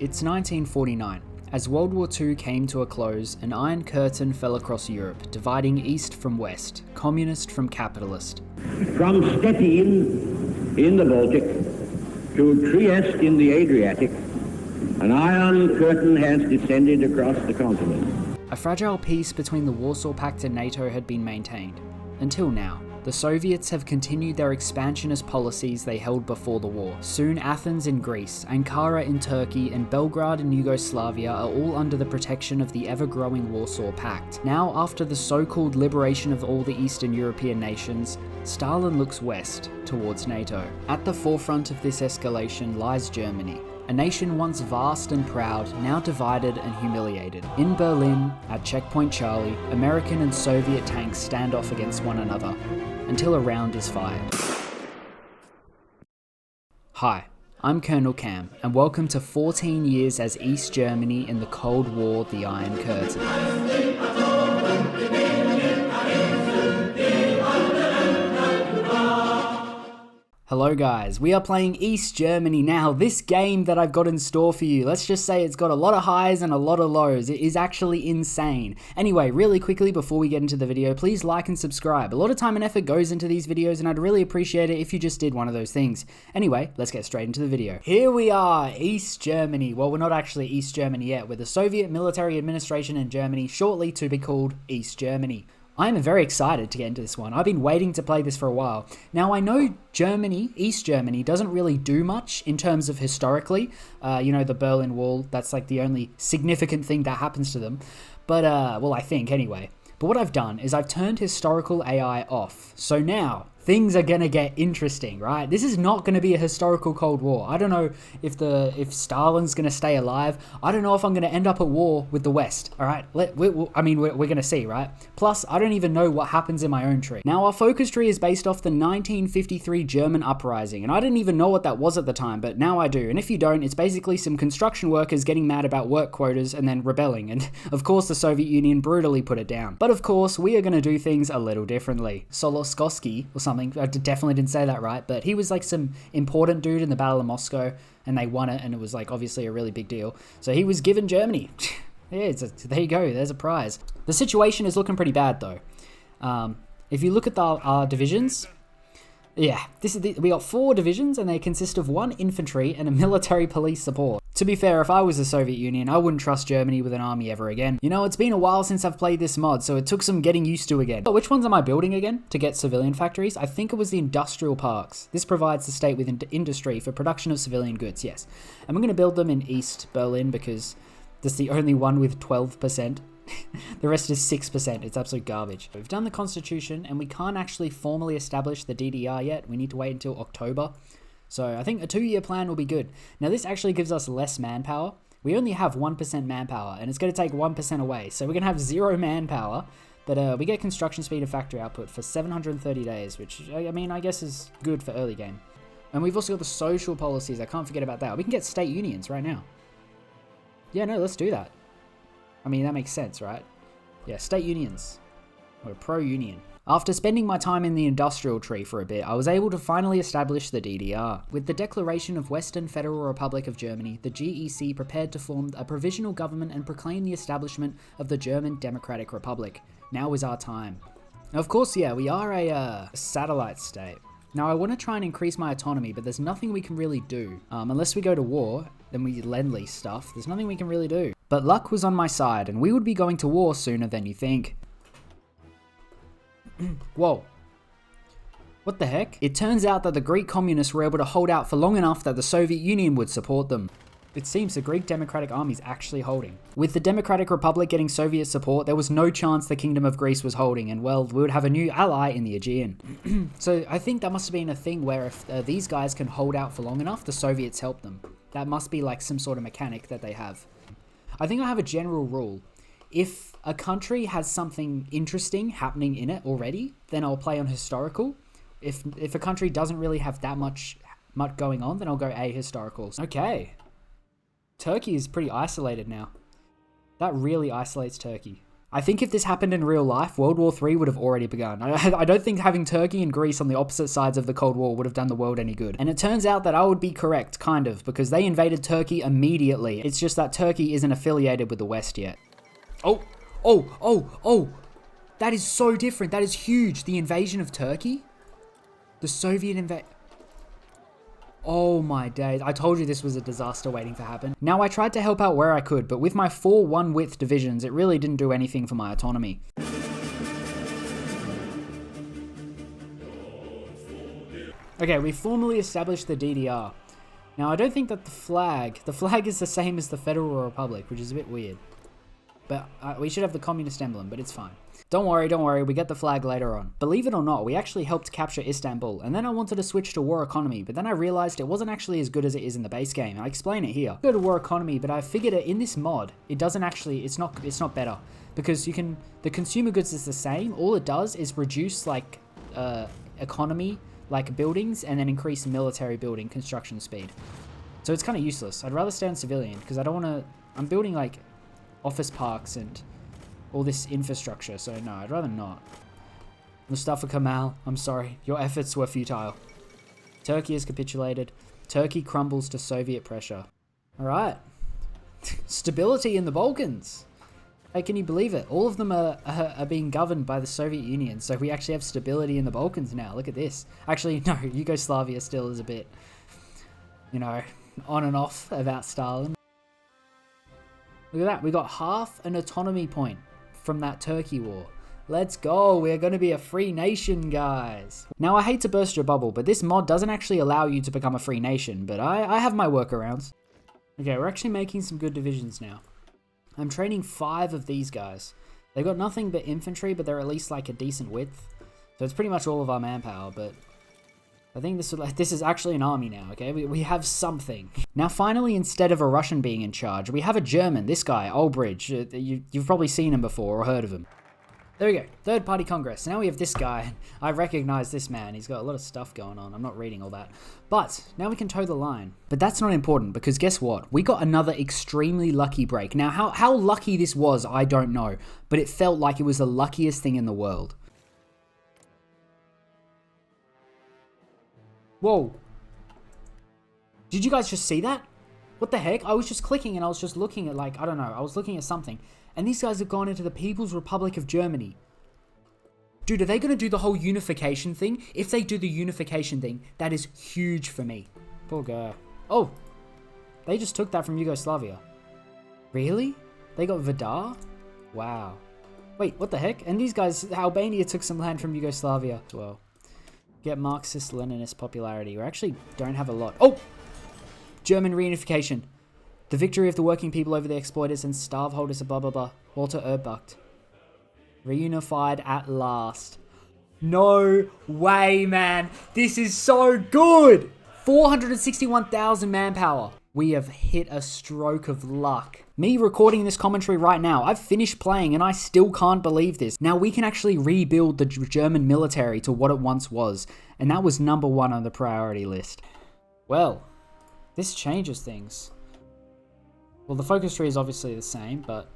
It's 1949. As World War II came to a close, an iron curtain fell across Europe, dividing East from West, communist from capitalist. From Stettin in the Baltic to Trieste in the Adriatic, an iron curtain has descended across the continent. A fragile peace between the Warsaw Pact and NATO had been maintained. Until now. The Soviets have continued their expansionist policies they held before the war. Soon Athens in Greece, Ankara in Turkey, and Belgrade in Yugoslavia are all under the protection of the ever-growing Warsaw Pact. Now, after the so-called liberation of all the Eastern European nations, Stalin looks west, towards NATO. At the forefront of this escalation lies Germany. A nation once vast and proud, now divided and humiliated. In Berlin, at Checkpoint Charlie, American and Soviet tanks stand off against one another, until a round is fired. Hi, I'm Colonel Cam, and welcome to 14 years as East Germany in the Cold War, the Iron Curtain. Hello guys, we are playing East Germany now. This game that I've got in store for you, let's just say it's got a lot of highs and a lot of lows. It is actually insane. Anyway, really quickly before we get into the video, please like and subscribe. A lot of time and effort goes into these videos and I'd really appreciate it if you just did one of those things. Anyway, let's get straight into the video. Here we are, East Germany. Well, we're not actually East Germany yet. We're the Soviet military administration in Germany, shortly to be called East Germany. I am very excited to get into this one. I've been waiting to play this for a while. Now, I know Germany, East Germany, doesn't really do much in terms of historically. You know, the Berlin Wall, that's like the only significant thing that happens to them. But, well, I think anyway. But what I've done is I've turned historical AI off. So now, things are gonna get interesting, right? This is not gonna be a historical Cold War. I don't know if Stalin's gonna stay alive. I don't know if I'm gonna end up at war with the West. All right, we're gonna see, right? Plus, I don't even know what happens in my own tree. Now, our focus tree is based off the 1953 German uprising, and I didn't even know what that was at the time, but now I do. And if you don't, it's basically some construction workers getting mad about work quotas and then rebelling. And of course, the Soviet Union brutally put it down. But of course, we are gonna do things a little differently. Soloskosky or something. I definitely didn't say that right, but he was like some important dude in the Battle of Moscow, and they won it, and it was like obviously a really big deal. So he was given Germany. Yeah, there you go. There's a prize. The situation is looking pretty bad though. If you look at our divisions, yeah, we got 4 divisions, and they consist of 1 infantry and a military police support. To be fair, if I was the Soviet Union, I wouldn't trust Germany with an army ever again. You know, it's been a while since I've played this mod, so it took some getting used to again. But which ones am I building again to get civilian factories? I think it was the industrial parks. This provides the state with industry for production of civilian goods, yes. And we're going to build them in East Berlin because that's the only one with 12%. The rest is 6%. It's absolute garbage. We've done the constitution, and we can't actually formally establish the DDR yet. We need to wait until October. So I think a 2-year plan will be good. Now this actually gives us less manpower. We only have 1% manpower, and it's going to take 1% away. So we're going to have 0 manpower, but we get construction speed and factory output for 730 days, which I mean, I guess is good for early game. And we've also got the social policies. I can't forget about that. We can get state unions right now. Yeah, no, let's do that. I mean, that makes sense, right? Yeah, state unions. We're pro-union. After spending my time in the industrial tree for a bit, I was able to finally establish the DDR. With the declaration of Western Federal Republic of Germany, the GEC prepared to form a provisional government and proclaim the establishment of the German Democratic Republic. Now is our time. Now, of course, yeah, we are a satellite state. Now, I want to try and increase my autonomy, but there's nothing we can really do. Unless we go to war, then we lend-lease stuff. There's nothing we can really do. But luck was on my side, and we would be going to war sooner than you think. Whoa. What the heck? It turns out that the Greek communists were able to hold out for long enough that the Soviet Union would support them. It seems the Greek Democratic Army is actually holding. With the Democratic Republic getting Soviet support, there was no chance the Kingdom of Greece was holding, and well, we would have a new ally in the Aegean. So I think that must have been a thing where if these guys can hold out for long enough, the Soviets help them. That must be like some sort of mechanic that they have. I think I have a general rule. If a country has something interesting happening in it already, then I'll play on historical. If a country doesn't really have that much going on, then I'll go ahistorical. Okay. Turkey is pretty isolated now. That really isolates Turkey. I think if this happened in real life, World War III would have already begun. I don't think having Turkey and Greece on the opposite sides of the Cold War would have done the world any good. And it turns out that I would be correct, kind of, because they invaded Turkey immediately. It's just that Turkey isn't affiliated with the West yet. Oh! That is so different. That is huge. The invasion of Turkey? The Soviet invasion. Oh my days. I told you this was a disaster waiting to happen. Now, I tried to help out where I could, but with my 4 one-width divisions, it really didn't do anything for my autonomy. Okay, we formally established the DDR. Now, I don't think that the flag is the same as the Federal Republic, which is a bit weird. But we should have the communist emblem, but it's fine. Don't worry, we get the flag later on. Believe it or not, we actually helped capture Istanbul, and then I wanted to switch to war economy, but then I realized it wasn't actually as good as it is in the base game. I explain it here. Go to war economy, but I figured it in this mod, it doesn't actually, it's not better. Because the consumer goods is the same, all it does is reduce like economy, like buildings, and then increase military building construction speed. So it's kind of useless. I'd rather stay on civilian, because I don't want to, I'm building like office parks and all this infrastructure, so no, I'd rather not. Mustafa Kemal, I'm sorry, your efforts were futile. Turkey has capitulated. Turkey crumbles to Soviet pressure. Alright. Stability in the Balkans. Hey, can you believe it? All of them are being governed by the Soviet Union, so we actually have stability in the Balkans now. Look at this. Actually, no, Yugoslavia still is a bit, you know, on and off about Stalin. Look at that, we got half an autonomy point from that Turkey war. Let's go, we're going to be a free nation, guys. Now, I hate to burst your bubble, but this mod doesn't actually allow you to become a free nation, but I have my workarounds. Okay, we're actually making some good divisions now. I'm training 5 of these guys. They've got nothing but infantry, but they're at least like a decent width. So it's pretty much all of our manpower, but I think this is actually an army now, okay? We have something. Now, finally, instead of a Russian being in charge, we have a German, this guy, Olbrich. You've probably seen him before or heard of him. There we go, Third Party Congress. Now we have this guy. I recognize this man. He's got a lot of stuff going on. I'm not reading all that. But now we can toe the line. But that's not important, because guess what? We got another extremely lucky break. Now, how lucky this was, I don't know. But it felt like it was the luckiest thing in the world. Whoa. Did you guys just see that? What the heck? I was just clicking and I was just looking at like, I don't know, I was looking at something. And these guys have gone into the People's Republic of Germany. Dude, are they going to do the whole unification thing? If they do the unification thing, that is huge for me. Poor guy. Oh, they just took that from Yugoslavia. Really? They got Vidar? Wow. Wait, what the heck? And these guys, Albania took some land from Yugoslavia as well. Get Marxist-Leninist popularity. We actually don't have a lot. Oh! German reunification. The victory of the working people over the exploiters and starveholders of blah blah blah. Walter Erbacht. Reunified at last. No way, man. This is so good! 461,000 manpower. We have hit a stroke of luck. Me recording this commentary right now, I've finished playing and I still can't believe this. Now we can actually rebuild the German military to what it once was, and that was number 1 on the priority list. Well, this changes things. Well, the focus tree is obviously the same, but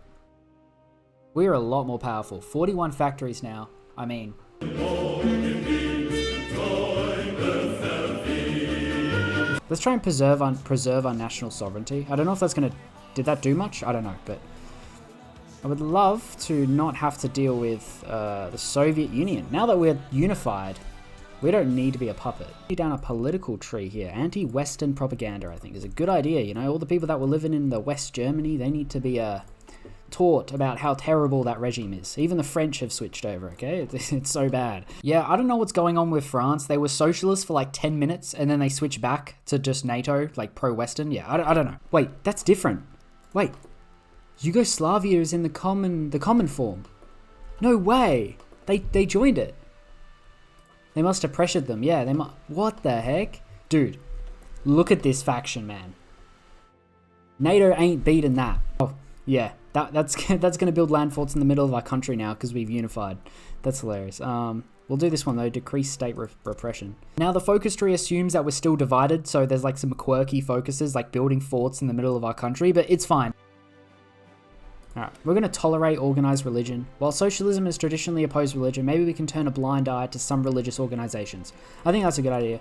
we're a lot more powerful. 41 factories now. I mean, let's try and preserve our national sovereignty. I don't know if that's gonna... Did that do much? I don't know, but I would love to not have to deal with the Soviet Union. Now that we're unified, we don't need to be a puppet. Down a political tree here. Anti-Western propaganda, I think, is a good idea. You know, all the people that were living in the West Germany, they need to be taught about how terrible that regime is. Even the French have switched over, okay? It's so bad. Yeah, I don't know what's going on with France. They were socialist for like 10 minutes, and then they switched back to just NATO, like pro-Western. Yeah, I don't know. Wait, that's different. Wait, Yugoslavia is in the common form. No way. They joined it. They must have pressured them. Yeah, they must. What the heck? Dude, look at this faction, man. NATO ain't beating that. Oh, yeah. That's going to build land forts in the middle of our country now because we've unified. That's hilarious. We'll do this one though, decrease state repression. Now the focus tree assumes that we're still divided, so there's like some quirky focuses like building forts in the middle of our country, but it's fine. Alright, we're going to tolerate organized religion. While socialism is traditionally opposed religion, maybe we can turn a blind eye to some religious organizations. I think that's a good idea.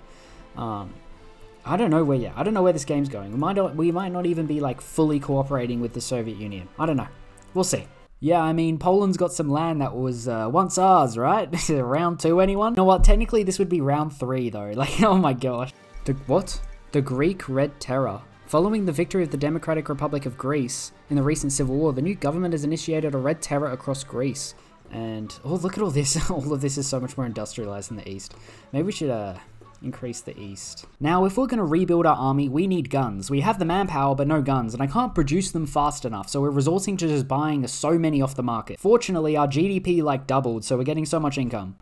I don't know where this game's going. We might not even be like fully cooperating with the Soviet Union. I don't know. We'll see. Yeah, I mean, Poland's got some land that was once ours, right? Round 2, anyone? You know what? Technically, this would be round 3, though. Like, oh my gosh. The Greek Red Terror. Following the victory of the Democratic Republic of Greece in the recent civil war, the new government has initiated a Red Terror across Greece. And, oh, look at all this. All of this is so much more industrialized in the east. Maybe we should, increase the east. Now, if we're going to rebuild our army, we need guns. We have the manpower, but no guns, and I can't produce them fast enough, so we're resorting to just buying so many off the market. Fortunately, our GDP, like, doubled, so we're getting so much income.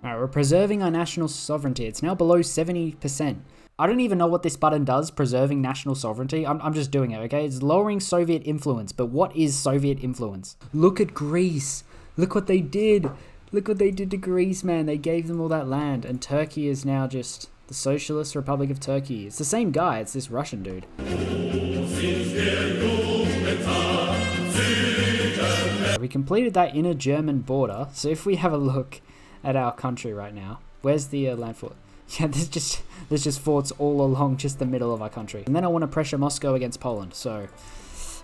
Alright, we're preserving our national sovereignty. It's now below 70%. I don't even know what this button does, preserving national sovereignty. I'm just doing it, okay? It's lowering Soviet influence, but what is Soviet influence? Look at Greece. Look what they did. Look what they did to Greece, man. They gave them all that land, and Turkey is now just the Socialist Republic of Turkey. It's the same guy. It's this Russian dude. We completed that inner German border, so if we have a look at our country right now, where's the land fort? Yeah, there's just forts all along just the middle of our country. And then I want to pressure Moscow against Poland, so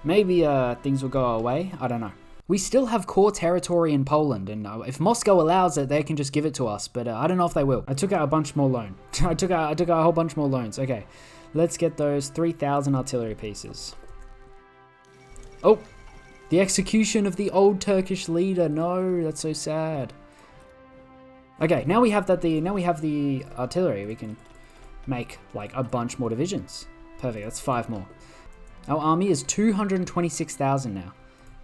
maybe things will go our way. I don't know. We still have core territory in Poland, and if Moscow allows it, they can just give it to us, but I don't know if they will. I took out a bunch more loan. I took out a whole bunch more loans. Okay, let's get those 3,000 artillery pieces. Oh, the execution of the old Turkish leader. No, that's so sad. Okay, now we have the artillery. We can make like a bunch more divisions. Perfect, that's 5 more. Our army is 226,000 now.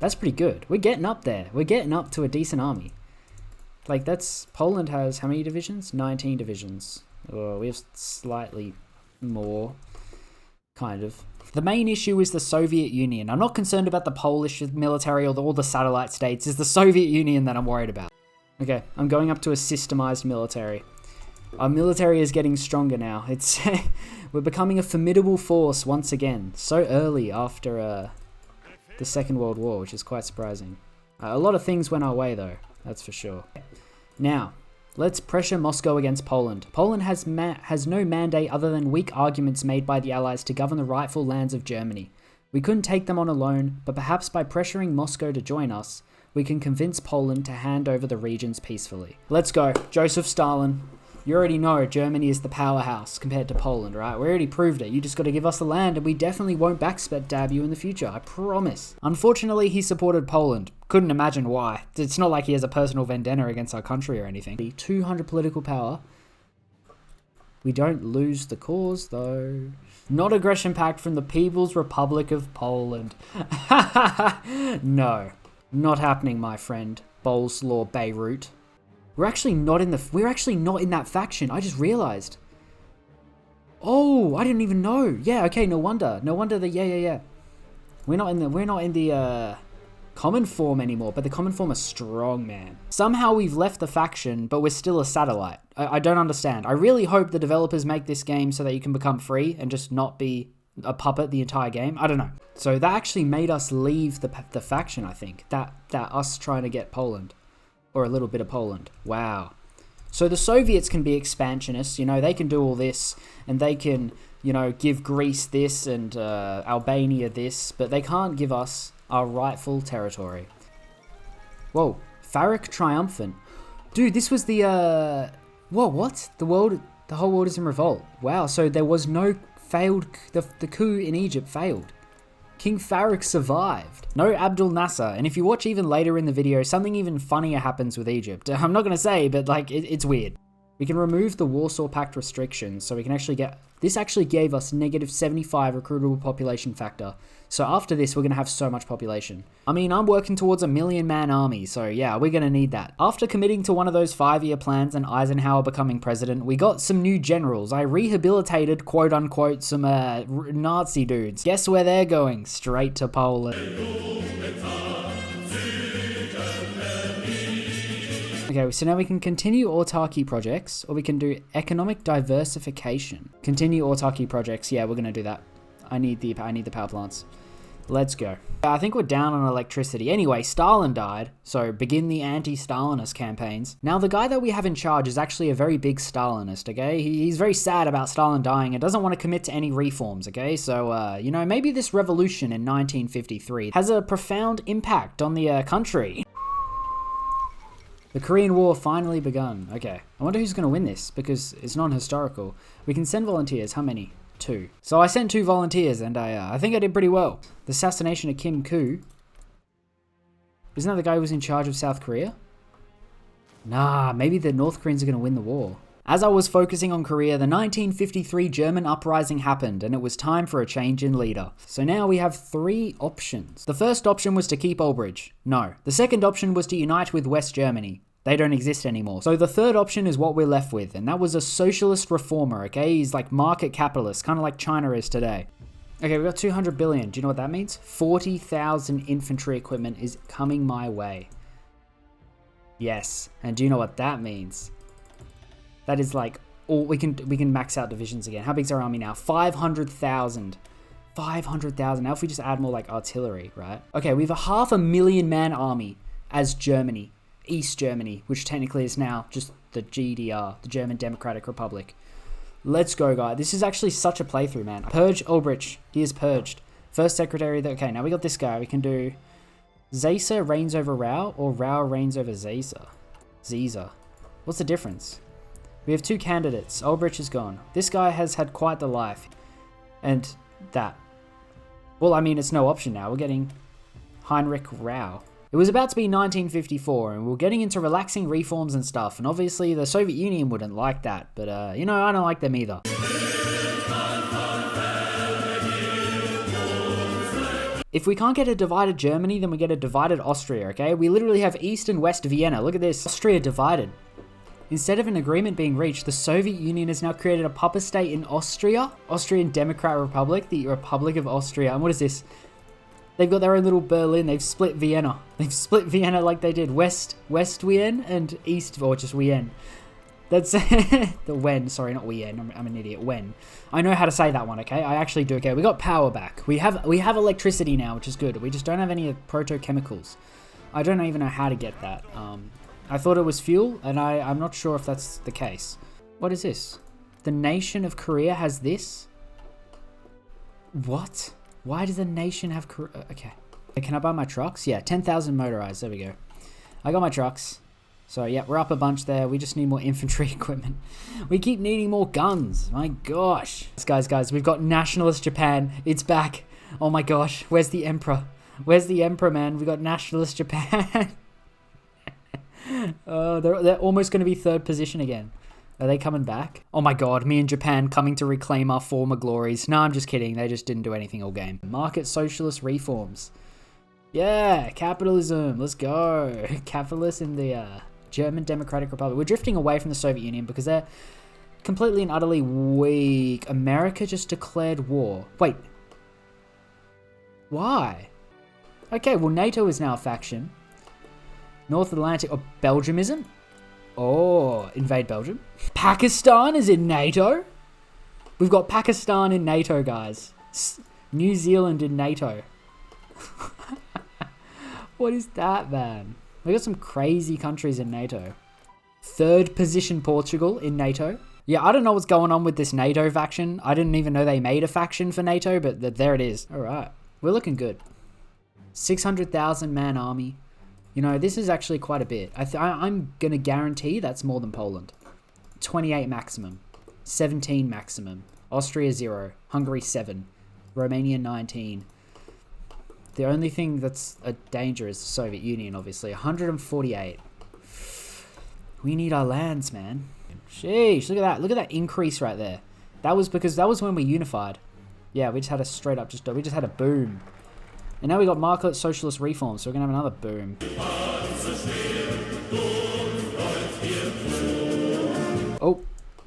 That's pretty good. We're getting up there. We're getting up to a decent army. Like Poland has how many divisions? 19 divisions. Oh, we have slightly more, kind of. The main issue is the Soviet Union. I'm not concerned about the Polish military or all the satellite states. It's the Soviet Union that I'm worried about. Okay, I'm going up to a systemized military. Our military is getting stronger now. We're becoming a formidable force once again. So early after the Second World War, which is quite surprising. A lot of things went our way though, that's for sure. Now, let's pressure Moscow against Poland. Poland has no mandate other than weak arguments made by the Allies to govern the rightful lands of Germany. We couldn't take them on alone, but perhaps by pressuring Moscow to join us, we can convince Poland to hand over the regions peacefully. Let's go, Joseph Stalin. You already know Germany is the powerhouse compared to Poland, right? We already proved it. You just got to give us the land and we definitely won't backstab you in the future, I promise. Unfortunately, he supported Poland. Couldn't imagine why. It's not like he has a personal vendetta against our country or anything. The 200 political power. We don't lose the cause though. Not aggression pact from the People's Republic of Poland. No. Not happening, my friend. Boleslaw Beirut. We're actually not in that faction. I just realized. Oh, I didn't even know. Yeah, okay, no wonder. No wonder that yeah. We're not in the common form anymore, but the common form are strong, man. Somehow we've left the faction, but we're still a satellite. I don't understand. I really hope the developers make this game so that you can become free and just not be a puppet the entire game. I don't know. So that actually made us leave the faction, I think. That us trying to get Poland. Or a little bit of Poland. Wow. So the Soviets can be expansionists, you know, they can do all this, and they can, you know, give Greece this and Albania this, but they can't give us our rightful territory. Whoa, Farrokh Triumphant. Dude, this was the, whoa, what? The whole world is in revolt. Wow, so there was no failed, the coup in Egypt failed. King Farrokh survived. No Abdul Nasser, and if you watch even later in the video, something even funnier happens with Egypt. I'm not going to say, but like, it's weird. We can remove the Warsaw Pact restrictions, so we can actually get... This actually gave us negative 75 recruitable population factor. So after this, we're going to have so much population. I mean, I'm working towards a 1,000,000-man army, so yeah, we're going to need that. After committing to one of those 5-year plans and Eisenhower becoming president, we got some new generals. I rehabilitated, quote-unquote, some Nazi dudes. Guess where they're going? Straight to Poland. Okay, so now we can continue autarky projects, or we can do economic diversification. Continue autarky projects. Yeah, we're gonna do that. I need the power plants. Let's go. I think we're down on electricity. Anyway, Stalin died, so begin the anti-Stalinist campaigns. Now, the guy that we have in charge is actually a very big Stalinist, okay? He's very sad about Stalin dying and doesn't want to commit to any reforms, okay? So, you know, maybe this revolution in 1953 has a profound impact on the country. The Korean War finally begun. Okay, I wonder who's going to win this, because it's non-historical. We can send volunteers. How many? 2. So I sent 2 volunteers, and I think I did pretty well. The assassination of Kim Koo. Isn't that the guy who was in charge of South Korea? Nah, maybe the North Koreans are going to win the war. As I was focusing on Korea, the 1953 German uprising happened, and it was time for a change in leader. So now we have 3 options. The first option was to keep Ulbricht. No. The second option was to unite with West Germany. They don't exist anymore. So the third option is what we're left with, and that was a socialist reformer, okay? He's like market capitalist, kind of like China is today. Okay, we got 200 billion. Do you know what that means? 40,000 infantry equipment is coming my way. Yes, and do you know what that means? That is like, all we can max out divisions again. How big's our army now? 500,000. 500,000. Now if we just add more like artillery, right? Okay, we have a 500,000 man army as Germany. East Germany, which technically is now just the GDR, the German Democratic Republic. Let's go, guys. This is actually such a playthrough, man. Purge Ulbricht. He is purged. First secretary. Okay, now we got this guy. We can do Zaisa reigns over Rao, or Rao reigns over Zaisa. Ziza. What's the difference? We have 2 candidates. Ulbricht is gone. This guy has had quite the life. And that. Well, I mean, it's no option now. We're getting Heinrich Rao. It was about to be 1954, and we were getting into relaxing reforms and stuff, and obviously the Soviet Union wouldn't like that, but, you know, I don't like them either. If we can't get a divided Germany, then we get a divided Austria, okay? We literally have East and West Vienna. Look at this. Austria divided. Instead of an agreement being reached, the Soviet Union has now created a puppet state in Austria, Austrian Democratic Republic, the Republic of Austria. And what is this? They've got their own little Berlin. They've split Vienna. They've split Vienna like they did West Wien and East, or just Wien. That's the Wen. Sorry, not Wien. I'm an idiot. Wen. I know how to say that one. Okay, I actually do. Okay, we got power back. We have electricity now, which is good. We just don't have any proto-chemicals. I don't even know how to get that. I thought it was fuel, and I'm not sure if that's the case. What is this? The nation of Korea has this? What? Why does the nation have Korea? Okay. Can I buy my trucks? Yeah, 10,000 motorized. There we go. I got my trucks. So, yeah, we're up a bunch there. We just need more infantry equipment. We keep needing more guns. My gosh. Guys, we've got nationalist Japan. It's back. Oh my gosh. Where's the emperor? Where's the emperor, man? We got nationalist Japan. Oh, they're almost going to be 3rd position again. Are they coming back? Oh my god, me and Japan coming to reclaim our former glories. No, I'm just kidding. They just didn't do anything all game. Market socialist reforms. Yeah, capitalism. Let's go. Capitalists in the German Democratic Republic. We're drifting away from the Soviet Union because they're completely and utterly weak. America just declared war. Wait. Why? Okay, well, NATO is now a faction. North Atlantic, or Belgiumism? Oh, invade Belgium. Pakistan is in NATO? We've got Pakistan in NATO, guys. New Zealand in NATO. What is that, man? We got some crazy countries in NATO. 3rd position Portugal in NATO. Yeah, I don't know what's going on with this NATO faction. I didn't even know they made a faction for NATO, but there it is. All right, we're looking good. 600,000 man army. You know, this is actually quite a bit. I'm going to guarantee that's more than Poland. 28 maximum. 17 maximum. Austria 0. Hungary 7. Romania 19. The only thing that's a danger is the Soviet Union, obviously. 148. We need our lands, man. Sheesh, look at that. Look at that increase right there. That was when we unified. Yeah, we just had a straight up, we just had a boom. And now we got market socialist reforms, so we're going to have another boom. Oh,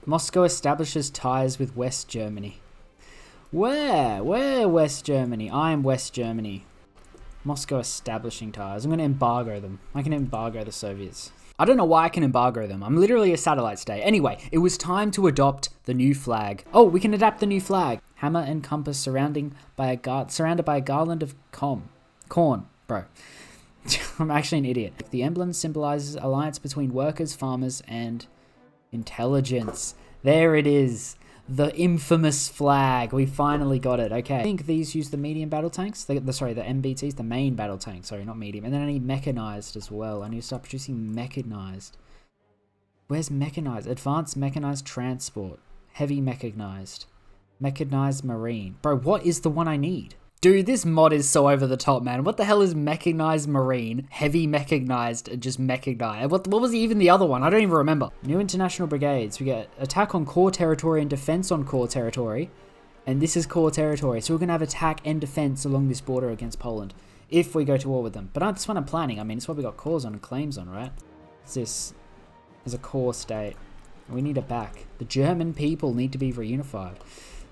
Moscow establishes ties with West Germany. Where? Where West Germany? I am West Germany. Moscow establishing ties. I'm going to embargo them. I can embargo the Soviets. I don't know why I can embargo them. I'm literally a satellite state. Anyway, it was time to adopt the new flag. Oh, we can adapt the new flag. Hammer and compass surrounded by a garland of corn, bro. I'm actually an idiot. The emblem symbolizes alliance between workers, farmers, and intelligence. There it is. The infamous flag. We finally got it. Okay. I think these use the medium battle tanks. The MBTs, the main battle tanks. Sorry, not medium. And then I need mechanized as well. I need to start producing mechanized. Where's mechanized? Advanced mechanized transport. Heavy mechanized. Mechanized marine. Bro, what is the one I need? Dude, this mod is so over the top, man. What the hell is mechanized marine, heavy mechanized, and just mechanized? What was even the other one? I don't even remember. New international brigades. We get attack on core territory and defense on core territory. And this is core territory. So we're going to have attack and defense along this border against Poland if we go to war with them. But that's what I'm planning. I mean, it's what we got cores on and claims on, right? This is a core state. We need it back. The German people need to be reunified.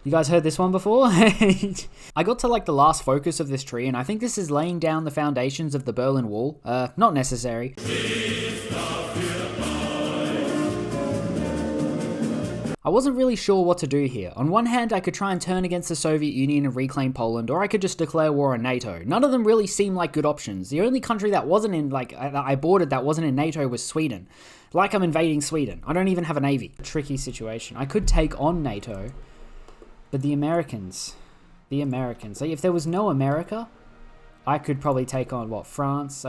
You guys heard this one before? I got to like the last focus of this tree, and I think this is laying down the foundations of the Berlin Wall. Not necessary. I wasn't really sure what to do here. On one hand, I could try and turn against the Soviet Union and reclaim Poland, or I could just declare war on NATO. None of them really seemed like good options. The only country that wasn't in, I boarded that wasn't in NATO was Sweden. Like I'm invading Sweden. I don't even have a navy. Tricky situation. I could take on NATO. But the Americans, like if there was no America, I could probably take on, what, France?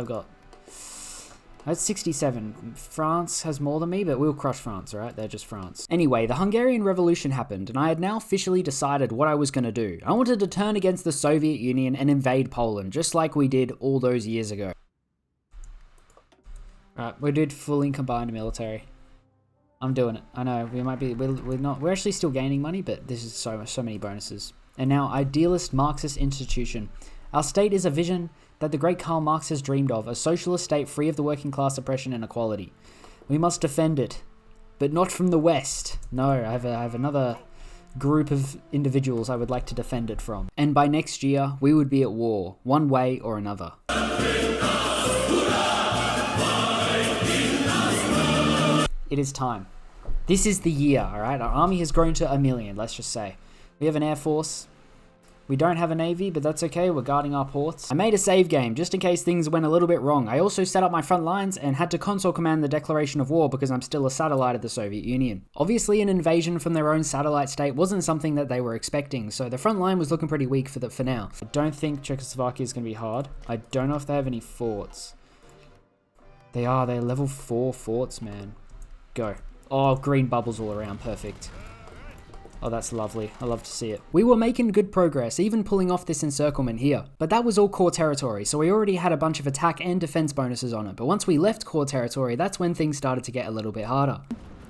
That's 67. France has more than me, but we'll crush France, right? They're just France. Anyway, the Hungarian Revolution happened, and I had now officially decided what I was going to do. I wanted to turn against the Soviet Union and invade Poland, just like we did all those years ago. Alright, we did fully combined military. I'm doing it. I know we're actually still gaining money, but this is so many bonuses. And now, idealist Marxist institution. Our state is a vision that the great Karl Marx has dreamed of, a socialist state free of the working class oppression and equality. We must defend it, but not from the West. No, I have another group of individuals I would like to defend it from. And by next year, we would be at war, one way or another. It is time. This is the year, alright? Our army has grown to 1 million, let's just say. We have an air force. We don't have a navy, but that's okay. We're guarding our ports. I made a save game, just in case things went a little bit wrong. I also set up my front lines and had to console command the declaration of war because I'm still a satellite of the Soviet Union. Obviously, an invasion from their own satellite state wasn't something that they were expecting, so the front line was looking pretty weak for now. I don't think Czechoslovakia is going to be hard. I don't know if they have any forts. They're level 4 forts, man. Go. Oh, green bubbles all around. Perfect. Oh, that's lovely. I love to see it. We were making good progress, even pulling off this encirclement here. But that was all core territory, so we already had a bunch of attack and defense bonuses on it. But once we left core territory, that's when things started to get a little bit harder.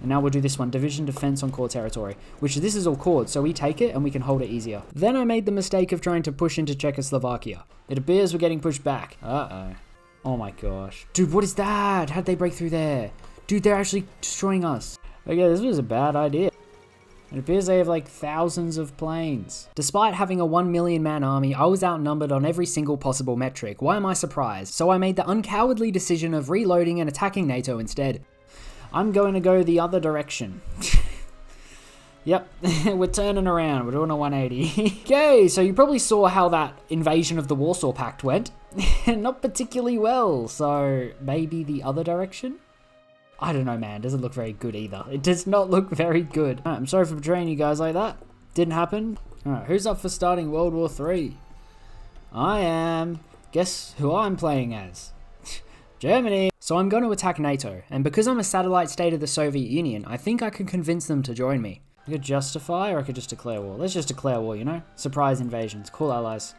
And now we'll do this one, division defense on core territory, which this is all cored, so we take it and we can hold it easier. Then I made the mistake of trying to push into Czechoslovakia. It appears we're getting pushed back. Uh-oh. Oh my gosh. Dude, what is that? How'd they break through there? Dude, they're actually destroying us. Okay, this was a bad idea. It appears they have like thousands of planes. Despite having a 1 million man army, I was outnumbered on every single possible metric. Why am I surprised? So I made the uncowardly decision of reloading and attacking NATO instead. I'm going to go the other direction. Yep, we're turning around. We're doing a 180. Okay, so you probably saw how that invasion of the Warsaw Pact went. Not particularly well, so maybe the other direction? I don't know, man. It doesn't look very good either. It does not look very good. Right, I'm sorry for betraying you guys like that. Didn't happen. Alright, who's up for starting World War 3? I am. Guess who I'm playing as? Germany. So I'm going to attack NATO, and because I'm a satellite state of the Soviet Union, I think I can convince them to join me. I could justify, or I could just declare war. Let's just declare war, you know? Surprise invasions. Cool allies.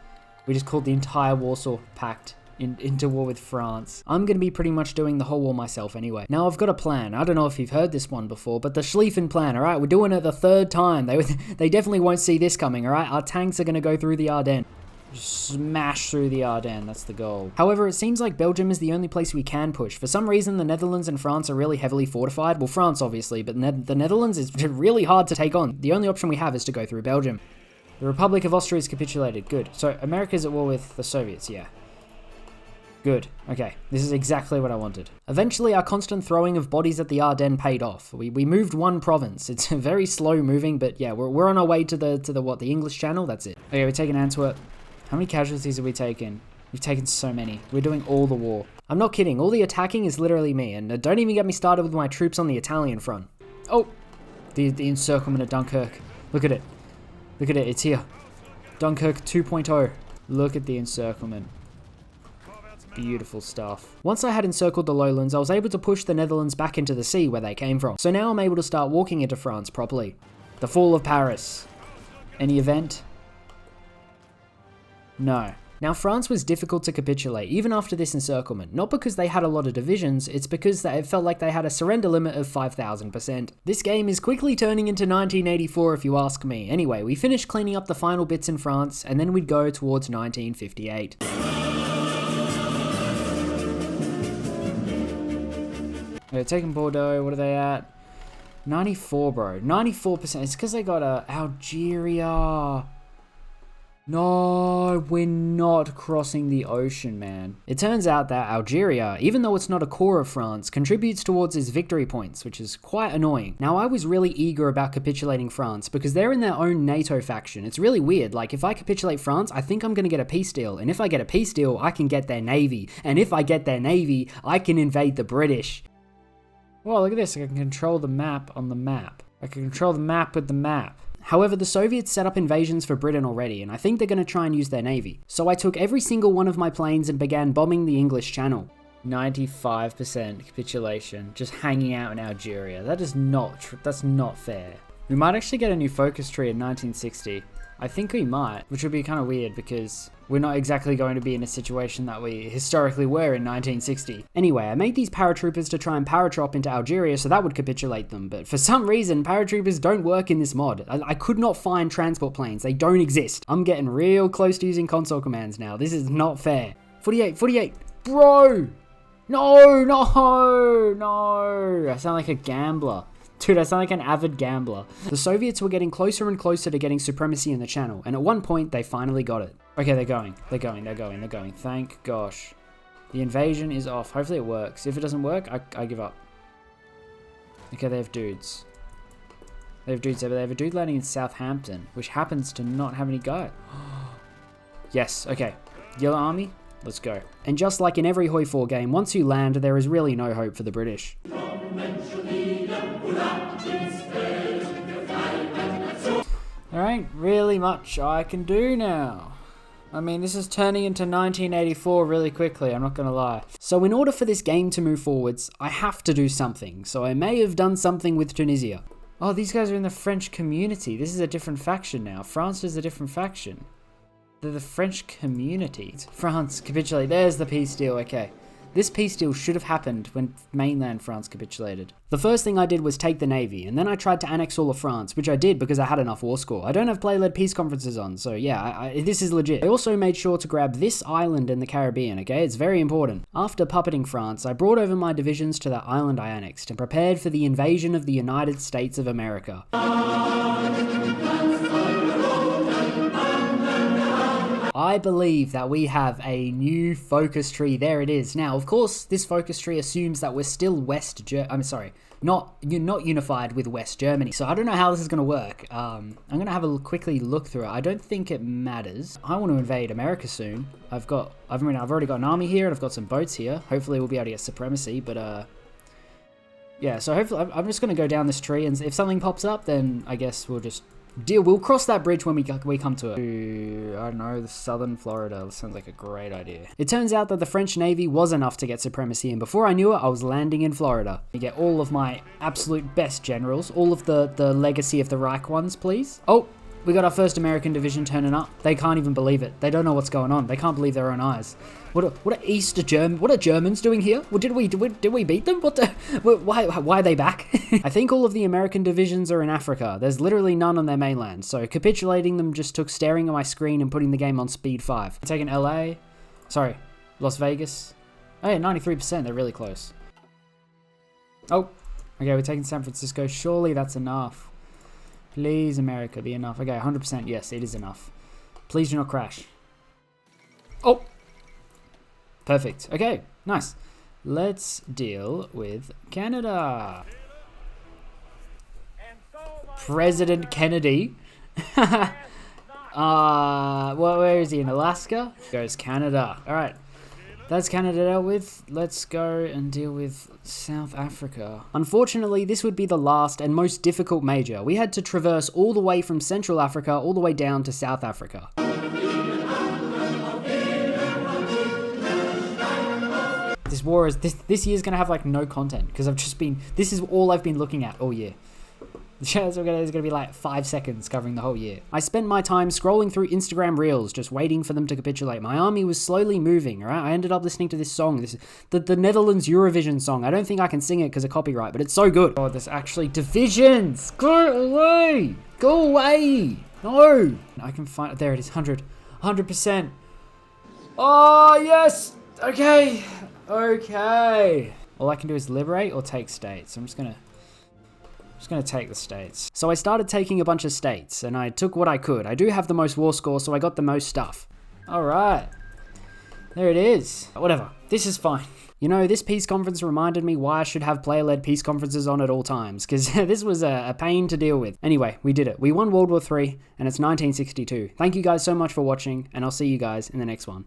We just called the entire Warsaw Pact into war with France. I'm going to be pretty much doing the whole war myself anyway. Now I've got a plan. I don't know if you've heard this one before, but the Schlieffen plan, alright? We're doing it the 3rd time. They definitely won't see this coming, alright? Our tanks are going to go through the Ardennes. Just smash through the Ardennes, that's the goal. However, it seems like Belgium is the only place we can push. For some reason, the Netherlands and France are really heavily fortified. Well, France obviously, but the Netherlands is really hard to take on. The only option we have is to go through Belgium. The Republic of Austria has capitulated. Good. So America's at war with the Soviets, yeah. Good. Okay. This is exactly what I wanted. Eventually, our constant throwing of bodies at the Ardennes paid off. We moved one province. It's very slow moving, but yeah, we're on our way to the English Channel. That's it. Okay, we're taking Antwerp. How many casualties have we taken? We've taken so many. We're doing all the war. I'm not kidding. All the attacking is literally me. And don't even get me started with my troops on the Italian front. Oh, the encirclement of Dunkirk. Look at it. Look at it. It's here. Dunkirk 2.0. Look at the encirclement. Beautiful stuff. Once I had encircled the lowlands, I was able to push the Netherlands back into the sea where they came from. So now I'm able to start walking into France properly. The fall of Paris. Any event? No. Now France was difficult to capitulate even after this encirclement, not because they had a lot of divisions, it's because it felt like they had a surrender limit of 5,000%. This game is quickly turning into 1984 if you ask me. Anyway, we finished cleaning up the final bits in France and then we'd go towards 1958. They're taking Bordeaux, what are they at? 94, bro. 94%. It's because they got Algeria. No, we're not crossing the ocean, man. It turns out that Algeria, even though it's not a core of France, contributes towards its victory points, which is quite annoying. Now, I was really eager about capitulating France because they're in their own NATO faction. It's really weird. Like, if I capitulate France, I think I'm going to get a peace deal. And if I get a peace deal, I can get their navy. And if I get their navy, I can invade the British. Well, look at this. I can control the map on the map. I can control the map with the map. However, the Soviets set up invasions for Britain already, and I think they're going to try and use their navy. So I took every single one of my planes and began bombing the English Channel. 95% capitulation, just hanging out in Algeria. That is that's not fair. We might actually get a new focus tree in 1960. I think we might, which would be kind of weird because we're not exactly going to be in a situation that we historically were in 1960. Anyway, I made these paratroopers to try and paratrop into Algeria so that would capitulate them, but for some reason, paratroopers don't work in this mod. I could not find transport planes. They don't exist. I'm getting real close to using console commands now. This is not fair. 48, bro! No! I sound like a gambler. Dude, I sound like an avid gambler. The Soviets were getting closer and closer to getting supremacy in the channel, and at one point, they finally got it. Okay, they're going. Thank gosh. The invasion is off. Hopefully it works. If it doesn't work, I give up. Okay, they have dudes. They have a dude landing in Southampton, which happens to not have any guy. Yes, okay. Yellow Army, let's go. And just like in every Hoi 4 game, once you land, there is really no hope for the British. There ain't really much I can do now. I mean, this is turning into 1984 really quickly, I'm not gonna lie. So in order for this game to move forwards, I have to do something. So I may have done something with Tunisia. Oh, these guys are in the French community. This is a different faction now. France is a different faction. They're the French community. France, capitulate. There's the peace deal, okay. This peace deal should have happened when mainland France capitulated. The first thing I did was take the navy, and then I tried to annex all of France, which I did because I had enough war score. I don't have player-led peace conferences on, so yeah, this is legit. I also made sure to grab this island in the Caribbean, okay? It's very important. After puppeting France, I brought over my divisions to that island I annexed and prepared for the invasion of the United States of America. I believe that we have a new focus tree. There it is. Now, of course, this focus tree assumes that we're still not unified with West Germany. So I don't know how this is going to work. I'm going to have a quickly look through it. I don't think it matters. I want to invade America soon. I've already got an army here and I've got some boats here. Hopefully we'll be able to get supremacy, but yeah, so hopefully I'm just going to go down this tree, and if something pops up, then I guess we'll just we'll cross that bridge when we come to it. I don't know, the southern Florida. That sounds like a great idea. It turns out that the French Navy was enough to get supremacy, and before I knew it, I was landing in Florida. You get all of my absolute best generals, all of the legacy of the Reich ones, please. Oh, we got our first American division turning up. They can't even believe it. They don't know what's going on. They can't believe their own eyes. What are Germans doing here? Well, did we beat them? Why are they back? I think all of the American divisions are in Africa. There's literally none on their mainland. So capitulating them just took staring at my screen and putting the game on speed 5. I'm taking LA. Sorry, Las Vegas. Oh yeah, 93%. They're really close. Oh, okay, we're taking San Francisco. Surely that's enough. Please, America, be enough. Okay, 100%. Yes, it is enough. Please do not crash. Oh. Perfect. Okay, nice. Let's deal with Canada. President Kennedy. Where is he? In Alaska? Goes Canada. All right. That's Canada dealt with. Let's go and deal with South Africa. Unfortunately, this would be the last and most difficult major. We had to traverse all the way from Central Africa all the way down to South Africa. This war is this year's gonna have like no content because this is all I've been looking at all year. The shows is gonna be like 5 seconds covering the whole year. I spent my time scrolling through Instagram Reels, just waiting for them to capitulate. My army was slowly moving, all right? I ended up listening to this song, the Netherlands Eurovision song. I don't think I can sing it because of copyright, but it's so good. Oh, there's actually divisions. Go away. Go away. No. I can find, there it is, 100%. Oh, yes. Okay. Okay. All I can do is liberate or take states. I'm just gonna take the states. So I started taking a bunch of states, and I took what I could. I do have the most war score, so I got the most stuff. All right. There it is. Whatever. This is fine. You know, this peace conference reminded me why I should have player-led peace conferences on at all times, because this was a pain to deal with. Anyway, we did it. We won World War III, and it's 1962. Thank you guys so much for watching, and I'll see you guys in the next one.